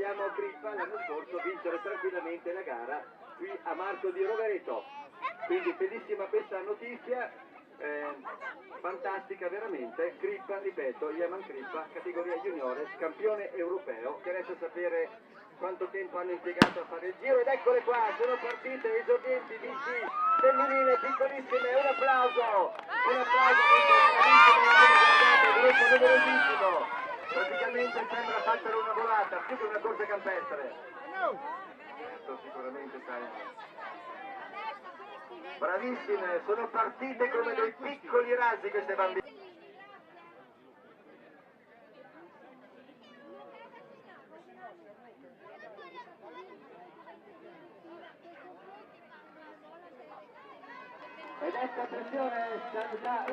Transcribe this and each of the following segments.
vediamo Crippa l'anno scorso vincere tranquillamente la gara qui a Marco di Rovereto. Quindi bellissima questa notizia, fantastica veramente. Crippa, ripeto, Yaman Crippa, categoria juniores, campione europeo, che resta sapere quanto tempo hanno impiegato a fare il giro, ed eccole qua, sono partite esordienti bici femminile piccolissime. Un applauso per il gruppo numerosissimo. Praticamente sembra battere una volata, più che una corsa campestre. Certo, sicuramente sai. Bravissime, sono partite come dei piccoli razzi queste bambine. Ed ecco, attenzione, già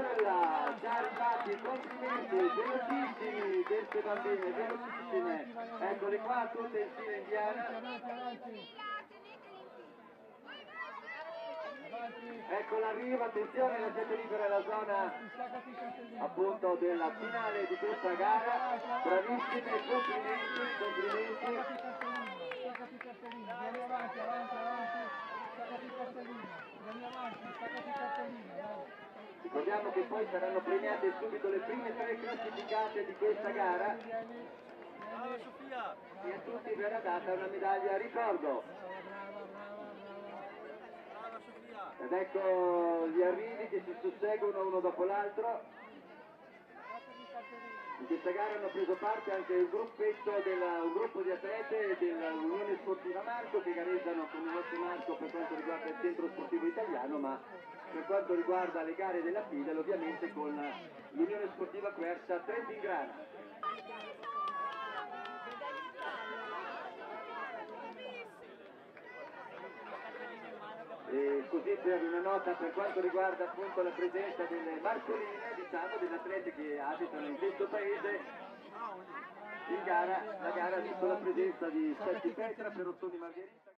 arrivati, complimenti, velocissimi queste bambine, velocissime. Eccole qua, tutte in fila indiana. Ecco l'arrivo, attenzione, lasciate libera la zona appunto della finale di questa gara. Bravissime, complimenti. Ricordiamo che poi saranno premiate subito le prime 3 classificate di questa gara e a tutti verrà data una medaglia a ricordo. Ed ecco gli arrivi che si susseguono uno dopo l'altro. In questa gara hanno preso parte anche un gruppo di atlete dell'Unione Sportiva Marco, che gareggiano con il nostro Marco per quanto riguarda il centro sportivo italiano, ma per quanto riguarda le gare della FIDEL ovviamente con l'Unione Sportiva Quercia Trentingrana. E così per una nota per quanto riguarda appunto la presenza delle marcoline, diciamo, delle atlete che abitano in questo paese, in gara, la gara ha visto la presenza di Seti Petra, Perottoni Margherita.